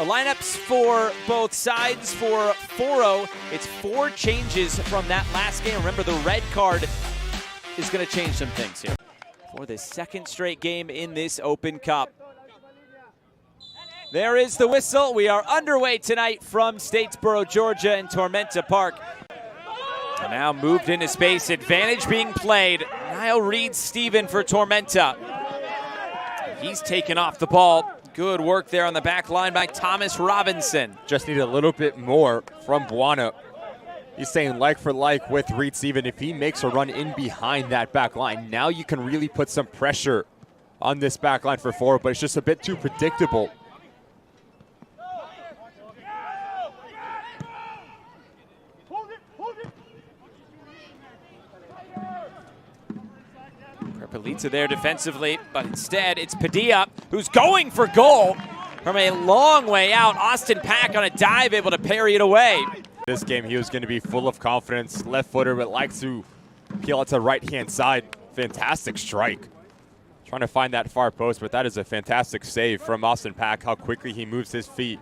The lineups for both sides for Foro, it's 4 changes from that last game. Remember, the red card is going to change some things here. For the second straight game in this Open Cup. There is the whistle. We are underway tonight from Statesboro, Georgia, and Tormenta Park. And now moved into space, advantage being played. Niall Reed-Stephen for Tormenta. He's taken off the ball. Good work there on the back line by Thomas Robinson. Just need a little bit more from Buana. He's saying like for like with Reed-Stephen. If he makes a run in behind that back line, now you can really put some pressure on this back line for Foro, but it's just a bit too predictable. Prepelita there defensively, but instead it's Padilla who's going for goal from a long way out. Austin Pack on a dive, able to parry it away. This game he was going to be full of confidence, left footer, but likes to peel out to the right-hand side. Fantastic strike. Trying to find that far post, but that is a fantastic save from Austin Pack, how quickly he moves his feet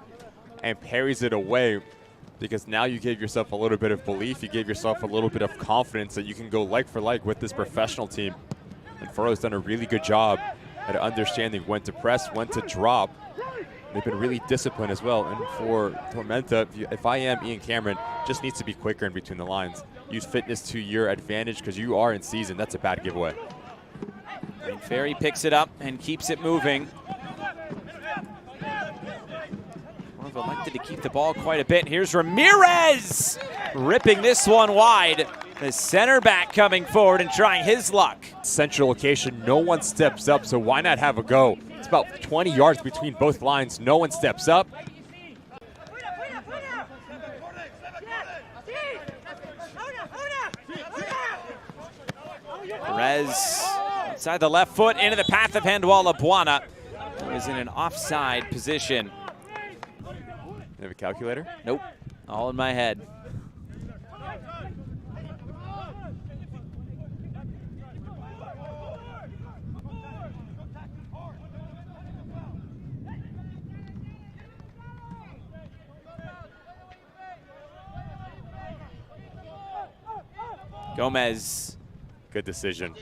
and parries it away, because now you give yourself a little bit of belief, you give yourself a little bit of confidence that you can go like for like with this professional team. And Foro's done a really good job at understanding when to press, when to drop. They've been really disciplined as well. And for Tormenta, if I am Ian Cameron, just needs to be quicker in between the lines. Use fitness to your advantage because you are in season. That's a bad giveaway. Green Ferry picks it up and keeps it moving. We've elected to keep the ball quite a bit. Here's Ramirez ripping this one wide. The center back coming forward and trying his luck. Central location, no one steps up, so why not have a go? It's about 20 yards between both lines. No one steps up. Perez outside the left foot into the path of Handwalla Buana, who is in an offside position. You have a calculator? Nope, all in my head. Gomez. Good decision.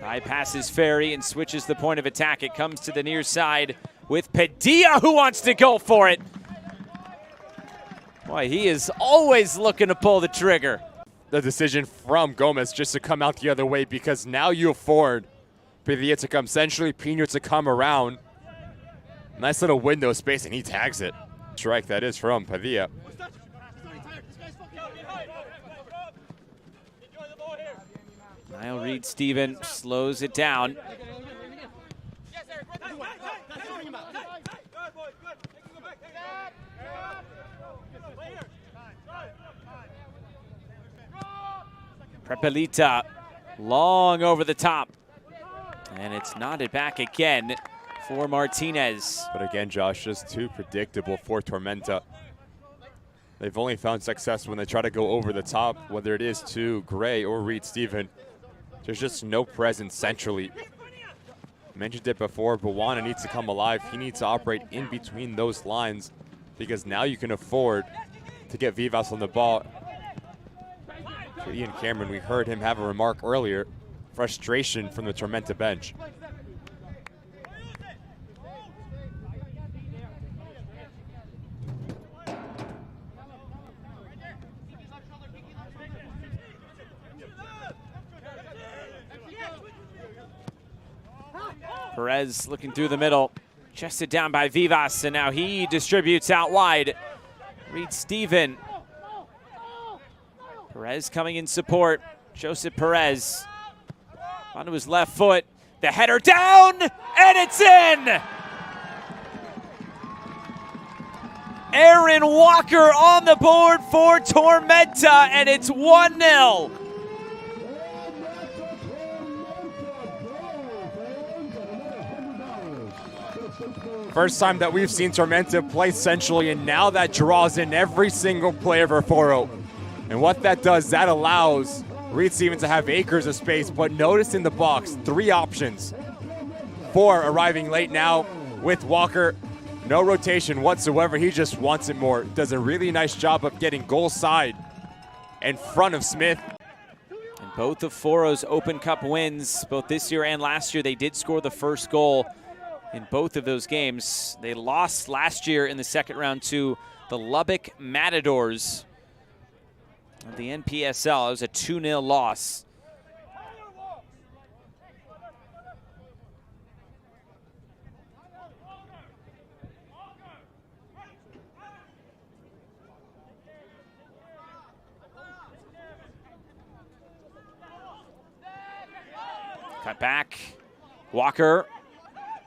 Bypasses Ferry and switches the point of attack. It comes to the near side with Padilla, who wants to go for it. Boy, he is always looking to pull the trigger. The decision from Gomez just to come out the other way, because now you afford Padilla to come centrally, Pino to come around. Nice little window space, and he tags it. Strike that is from Padilla. Niall Reed-Stephen slows it down. Prepelita long over the top. And it's nodded back again for Martinez. But again, Josh, just too predictable for Tormenta. They've only found success when they try to go over the top, whether it is to Gray or Reed-Stephen. There's just no presence centrally. Mentioned it before, Buana needs to come alive. He needs to operate in between those lines, because now you can afford to get Vivas on the ball. For Ian Cameron, we heard him have a remark earlier. Frustration from the Tormenta bench. Perez looking through the middle, chested down by Vivas, and now he distributes out wide. Reed-Stephen. Perez coming in support. Joseph Perez onto his left foot. The header down, and it's in! Aaron Walker on the board for Tormenta, and it's 1-0. First time that we've seen Tormenta play centrally, and now that draws in every single player for Foro. And what that does, that allows Reed-Stephen to have acres of space, but notice in the box, 3 options. 4 arriving late now with Walker No rotation whatsoever. He just wants it more. Does a really nice job of getting goal side in front of Smith. And both of Foro's Open Cup wins, both this year and last year, they did score the first goal in both of those games. They lost last year in the second round to the Lubbock Matadors of the NPSL. It was a 2-0 loss. Cut back. Walker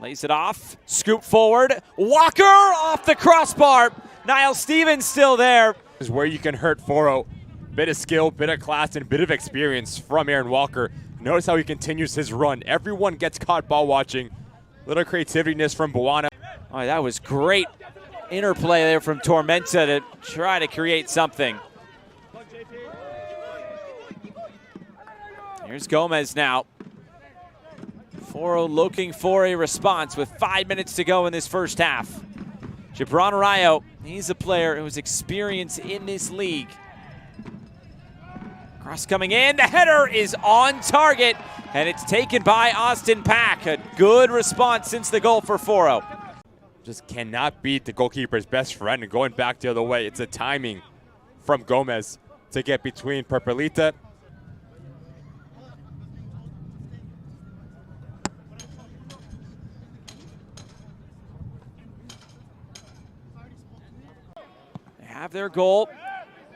lays it off. Scoop forward. Walker off the crossbar. Niall Stevens still there. Is where you can hurt Foro. Bit of skill, bit of class, and bit of experience from Aaron Walker. Notice how he continues his run. Everyone gets caught ball watching. Little creativeness from Buwana. Oh, that was great interplay there from Tormenta to try to create something. Here's Gomez now. Foro looking for a response with 5 minutes to go in this first half. Gibran Arayo, he's a player who's experienced in this league. Cross coming in, the header is on target, and it's taken by Austin Pack. A good response since the goal for Foro. Just cannot beat the goalkeeper's best friend, and going back the other way, it's a timing from Gomez to get between Perpelita. Have their goal.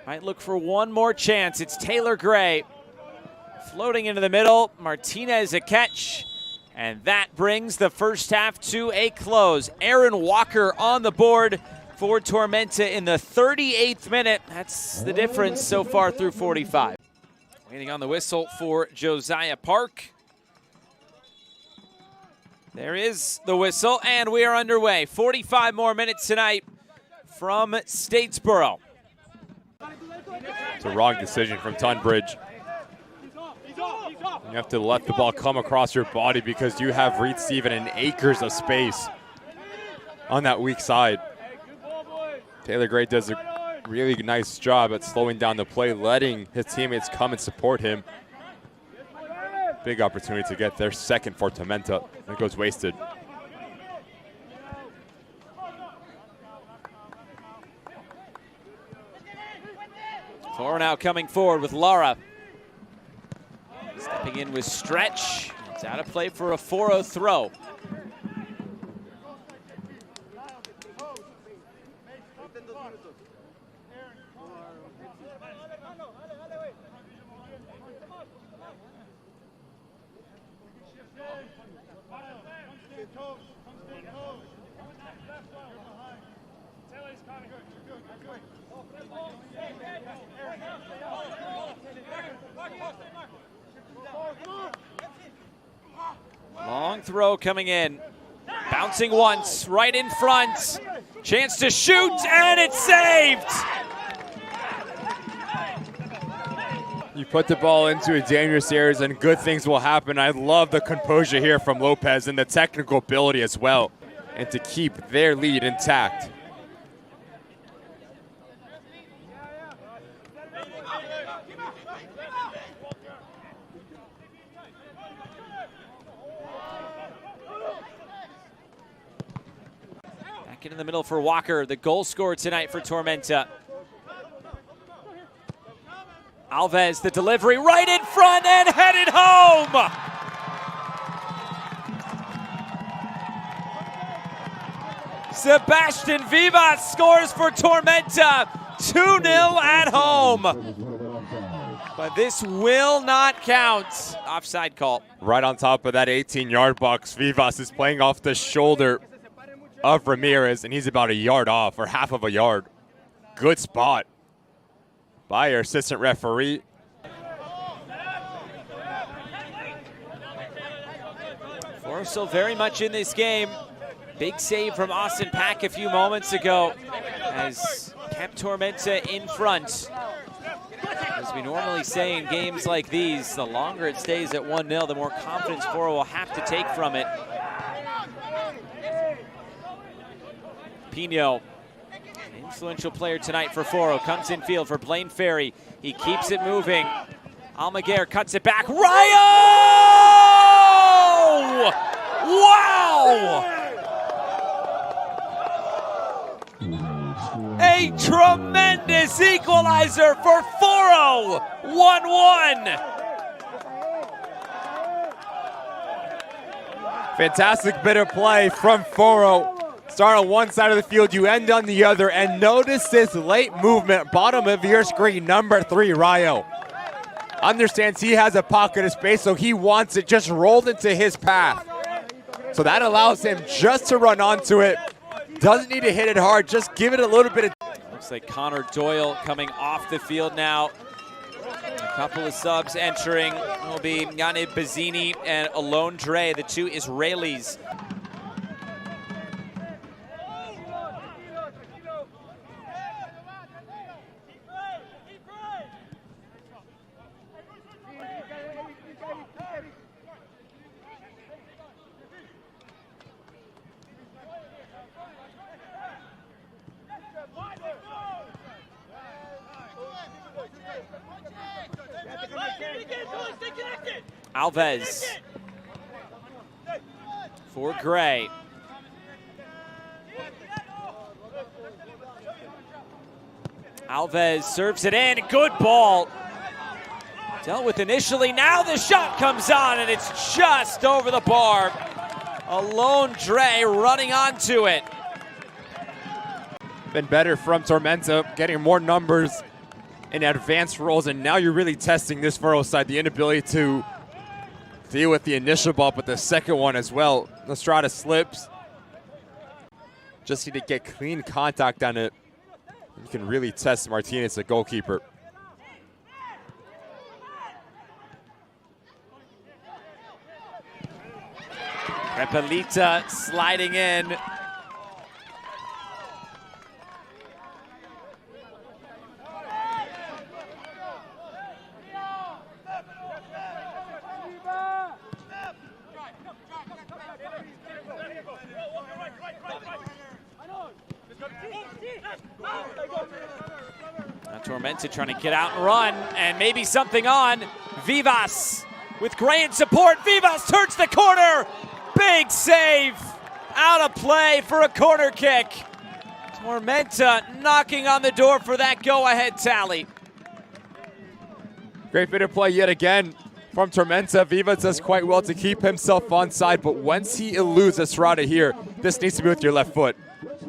Might look for one more chance. It's Taylor Gray floating into the middle. Martinez a catch. And that brings the first half to a close. Aaron Walker on the board for Tormenta in the 38th minute. That's the difference so far through 45. Waiting on the whistle for Josiah Park. There is the whistle, and we are underway. 45 more minutes tonight from Statesboro. It's a wrong decision from Tunbridge. You have to let the ball come across your body because you have Reed Stephen and acres of space on that weak side. Taylor Gray does a really nice job at slowing down the play, letting his teammates come and support him. Big opportunity to get their second for Tormenta. It goes wasted. Foro now coming forward with Lara. Stepping in with Stretch. It's out of play for a Foro throw. Long throw coming in. Bouncing once, right in front. Chance to shoot, and it's saved! You put the ball into a dangerous area and good things will happen. I love the composure here from Lopez and the technical ability as well. And to keep their lead intact. Back in the middle for Walker, the goal scorer tonight for Tormenta. Alves, the delivery right in front and headed home! Sebastian Vivas scores for Tormenta, 2-0 at home. But this will not count. Offside call. Right on top of that 18-yard box, Vivas is playing off the shoulder of Ramirez, and he's about a yard off, or half of a yard. Good spot by our assistant referee. Foro still very much in this game. Big save from Austin Pack a few moments ago has kept Tormenta in front. As we normally say in games like these, the longer it stays at 1-0, the more confidence Foro will have to take from it. Pino, an influential player tonight for Foro, comes in field for Blaine Ferry. He keeps it moving. Almaguer cuts it back. Rayo! Wow! A tremendous equalizer for Foro. 1-1. Fantastic bit of play from Foro. Start on one side of the field, you end on the other, and notice this late movement, bottom of your screen, number 3, Rayo. Understands he has a pocket of space, so he wants it just rolled into his path. So that allows him just to run onto it. Doesn't need to hit it hard, just give it a little bit of... Looks like Connor Doyle coming off the field now. A couple of subs entering. Will be Yannick Bazzini and Alon Dre, the two Israelis. Alves for Gray. Alves serves it in. Good ball. Dealt with initially. Now the shot comes on, and it's just over the bar. Alon Dre running onto it. Been better from Tormenta, getting more numbers in advanced rolls, and now you're really testing this Foro side, the inability to deal with the initial ball, but the second one as well. Estrada slips. Just need to get clean contact on it. You can really test Martinez, the goalkeeper. Repelita sliding in. Tormenta trying to get out and run, and maybe something on. Vivas with Gray in support. Vivas turns the corner. Big save. Out of play for a corner kick. Tormenta knocking on the door for that go-ahead tally. Great bit of play yet again from Tormenta. Vivas does quite well to keep himself onside, but once he eludes Estrada here, this needs to be with your left foot.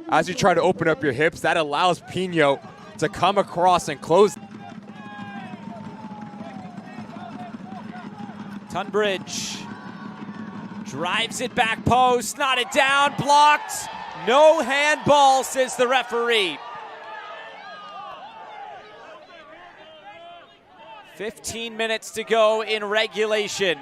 As you try to open up your hips, that allows Pino to come across and close. Tunbridge drives it back post, knotted down, blocked. No handball, says the referee. 15 minutes to go in regulation.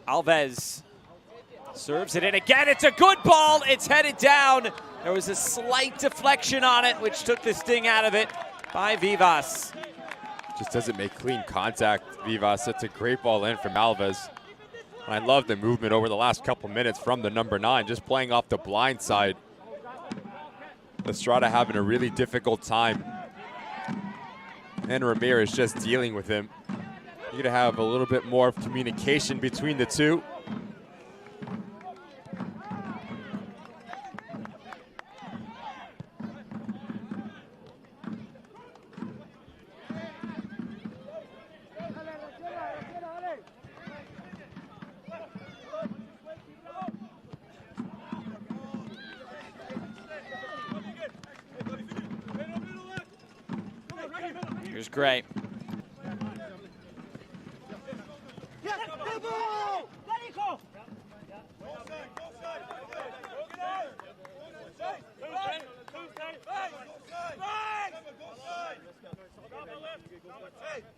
Alves serves it in again. It's a good ball. It's headed down. There was a slight deflection on it, which took the sting out of it by Vivas. Just doesn't make clean contact, Vivas. It's a great ball in from Alves. I love the movement over the last couple minutes from the number 9, just playing off the blind side. Estrada having a really difficult time. And Ramirez just dealing with him. You're going to have a little bit more of communication between the two. Here's Gray.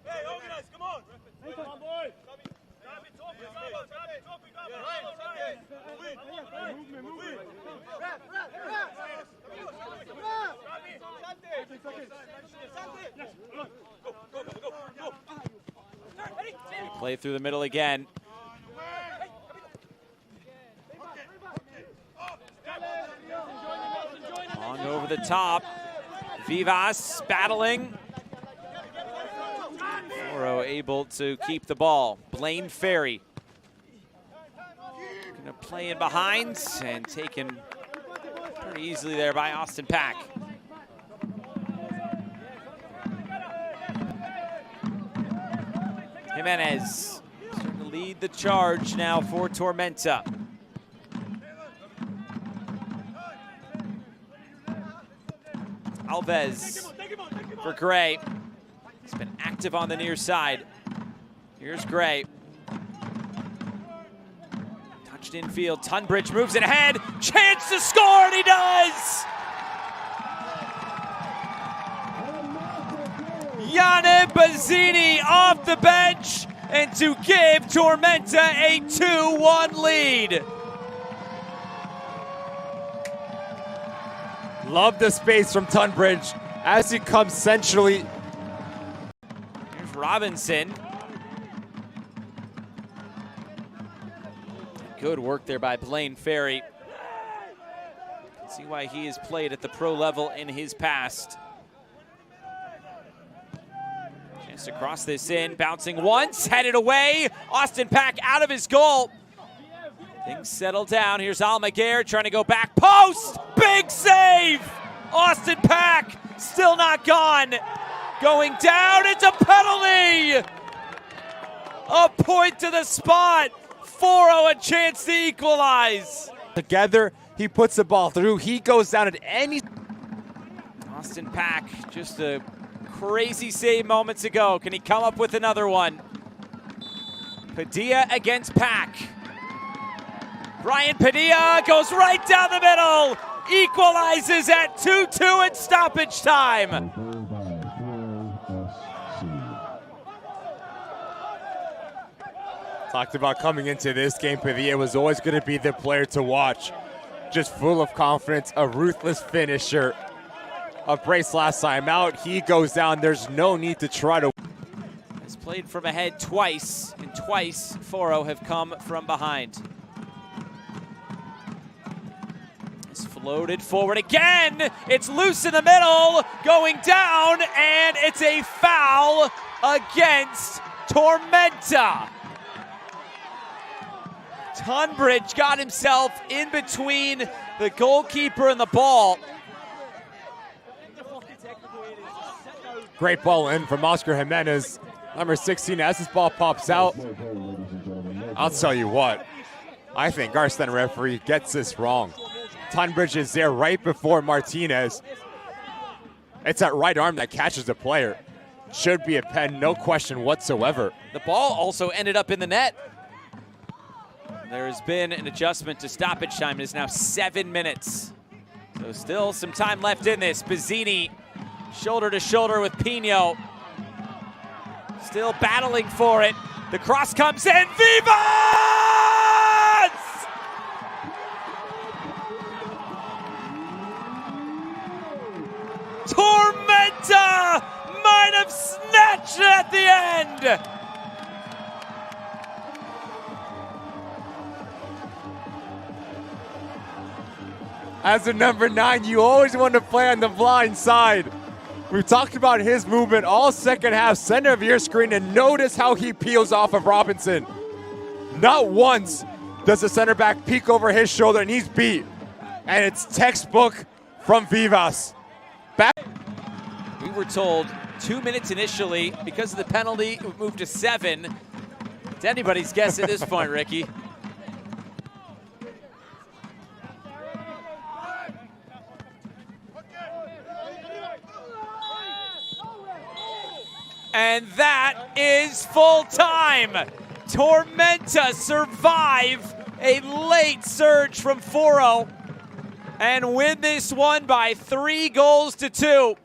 Hey, organize, come on, boy. Play through the middle again. Long over the top. Vivas battling. Foro able to keep the ball. Blaine Ferry gonna play in behind and taken pretty easily there by Austin Pack. Jimenez starting to lead the charge now for Tormenta. Alves for Gray. He's been active on the near side. Here's Gray. Touched infield. Tunbridge moves it ahead. Chance to score, and he does! Yanni Bazzini off the bench, and to give Tormenta a 2-1 lead. Love the space from Tunbridge as he comes centrally. Here's Robinson. Good work there by Blaine Ferry. See why he has played at the pro level in his past. Chance to cross this in, bouncing once, headed away. Austin Pack out of his goal. Things settle down. Here's Almaguer trying to go back post. Big save! Austin Pack still not gone. Going down, it's a penalty! A point to the spot. Foro a chance to equalize. Together, he puts the ball through. He goes down at any... Austin Pack, just a crazy save moments ago. Can he come up with another one? Padilla against Pack. Brian Padilla goes right down the middle. Equalizes at 2-2 at stoppage time. Talked about coming into this game, Padilla was always going to be the player to watch. Just full of confidence, a ruthless finisher. A brace last time out, he goes down. There's no need to try to... Has played from ahead twice, and twice Foro have come from behind. It's floated forward again. It's loose in the middle, going down, and it's a foul against Tormenta. Tunbridge got himself in between the goalkeeper and the ball. Great ball in from Oscar Jimenez, number 16, as this ball pops out. I'll tell you what, I think our center referee gets this wrong. Tunbridge is there right before Martinez. It's that right arm that catches the player. Should be a pen, no question whatsoever. The ball also ended up in the net. There has been an adjustment to stoppage time. It is now 7 minutes. So still some time left in this. Bazzini shoulder to shoulder with Pino. Still battling for it. The cross comes in. Vivas! Tormenta might have snatched it at the end. As a number 9, you always want to play on the blind side. We've talked about his movement all second half, center of your screen, and notice how he peels off of Robinson. Not once does the center back peek over his shoulder, and he's beat. And it's textbook from Vivas. We were told 2 minutes initially. Because of the penalty, it moved to 7. It's anybody's guess at this point, Ricky. And that is full time. Tormenta survive a late surge from Foro and win this one by 3 goals to 2.